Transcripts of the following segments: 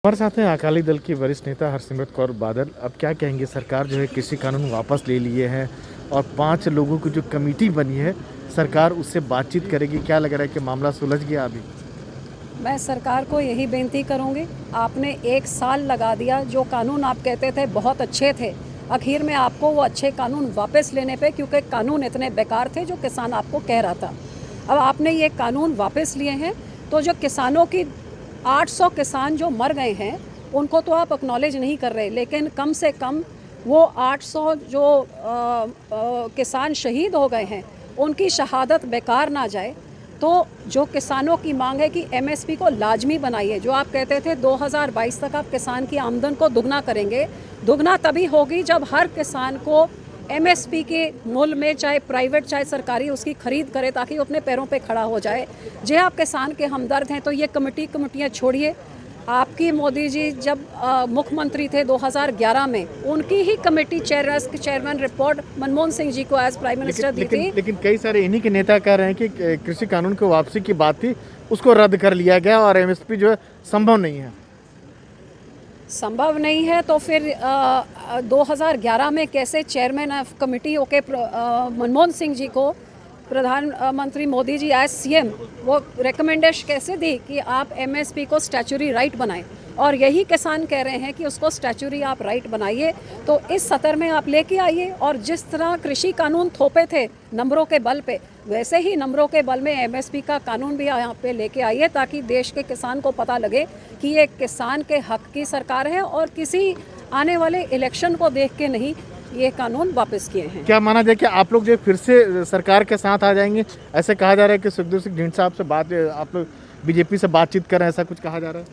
हमारे साथ हैं अकाली दल की वरिष्ठ नेता हरसिमरत कौर बादल। अब क्या कहेंगे, सरकार जो है कृषि कानून वापस ले लिए हैं और 5 लोगों की जो कमेटी बनी है सरकार उससे बातचीत करेगी। क्या लग रहा है कि मामला सुलझ गया अभी? मैं सरकार को यही बेनती करूंगी, आपने 1 साल लगा दिया। जो कानून आप कहते थे बहुत अच्छे थे, आखिर में आपको वो अच्छे कानून वापस लेने पे, क्योंकि कानून इतने बेकार थे जो किसान आपको कह रहा था। अब आपने ये कानून वापस लिए हैं तो जो किसानों की 800 किसान जो मर गए हैं उनको तो आप एक्नॉलेज नहीं कर रहे, लेकिन कम से कम वो 800 जो किसान शहीद हो गए हैं उनकी शहादत बेकार ना जाए। तो जो किसानों की मांग है कि एमएसपी को लाजमी बनाइए। जो आप कहते थे 2022 तक आप किसान की आमदन को दुगना करेंगे, दुगना तभी होगी जब हर किसान को एमएसपी के मूल्य में, चाहे प्राइवेट चाहे सरकारी, उसकी खरीद करे ताकि वो अपने पैरों पे खड़ा हो जाए। जे आप किसान के हमदर्द हैं तो ये कमेटियाँ छोड़िए। आपकी मोदी जी जब मुख्यमंत्री थे 2011 में, उनकी ही committee chairman report Manmohan Singh ji को एज प्राइम मिनिस्टर दी थी। लेकिन कई सारे इन्हीं के नेता कह रहे हैं कि कृषि कानून की वापसी की बात थी, उसको रद्द कर लिया गया और एमएसपी जो है संभव नहीं है। संभव नहीं है तो फिर 2011 में कैसे चेयरमैन ऑफ कमेटी होके मनमोहन सिंह जी को प्रधानमंत्री मोदी जी एज सीएम वो रिकमेंडेशन कैसे दी कि आप एमएसपी को स्टैचुरी राइट बनाएं, और यही किसान कह रहे हैं कि उसको स्टैचुरी आप राइट बनाइए। तो इस सत्र में आप लेके आइए, और जिस तरह कृषि कानून थोपे थे नंबरों के बल पे, वैसे ही नंबरों के बल में एमएसपी का कानून भी यहाँ पे लेके आइए, ताकि देश के किसान को पता लगे कि ये किसान के हक की सरकार है और किसी आने वाले इलेक्शन को देख के नहीं ये कानून वापस किए हैं। क्या माना जाए कि आप लोग जो फिर से सरकार के साथ आ जाएंगे? ऐसे कहा जा रहा है कि सुखदेव सिंह ढींड साहब से बात, आप लोग बीजेपी से बातचीत कर रहे हैं, ऐसा कुछ कहा जा रहा है?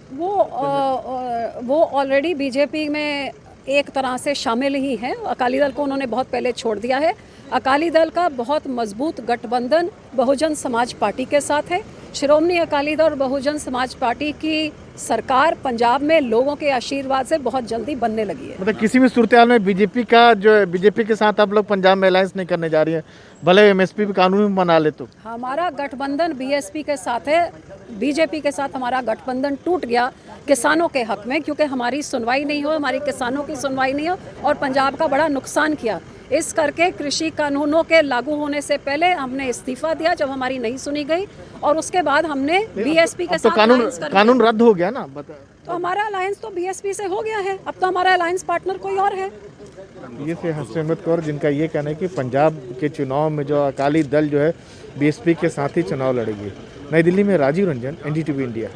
वो ऑलरेडी बीजेपी में एक तरह से शामिल ही हैं। अकाली दल को उन्होंने बहुत पहले छोड़ दिया है। अकाली दल का बहुत मजबूत गठबंधन बहुजन समाज पार्टी के साथ है। श्रोमणी अकाली दल और बहुजन समाज पार्टी की सरकार पंजाब में लोगों के आशीर्वाद से बहुत जल्दी बनने लगी है। मतलब किसी भी सूरत में बीजेपी के साथ आप लोग पंजाब में अलायंस नहीं करने जा रही है, भले एमएसपी कानून बना ले तो? हमारा गठबंधन बीएसपी के साथ है। बीजेपी के साथ हमारा गठबंधन टूट गया किसानों के हक में, क्योंकि हमारी सुनवाई नहीं हो, हमारी किसानों की सुनवाई नहीं हो और पंजाब का बड़ा नुकसान किया। इस करके कृषि कानूनों के लागू होने से पहले हमने इस्तीफा दिया जब हमारी नहीं सुनी गई, और उसके बाद हमने बीएसपी के साथ कानून रद्द हो गया ना। तो हमारा अलायंस तो बीएसपी से हो गया है, अब तो हमारा अलायंस पार्टनर कोई और है। ये थे हरसिमरत कौर, जिनका ये कहना है कि पंजाब के चुनाव में जो अकाली दल जो है बीएसपी के साथ ही चुनाव लड़ेगी। नई दिल्ली में राजीव रंजन, एनडीटीवी इंडिया।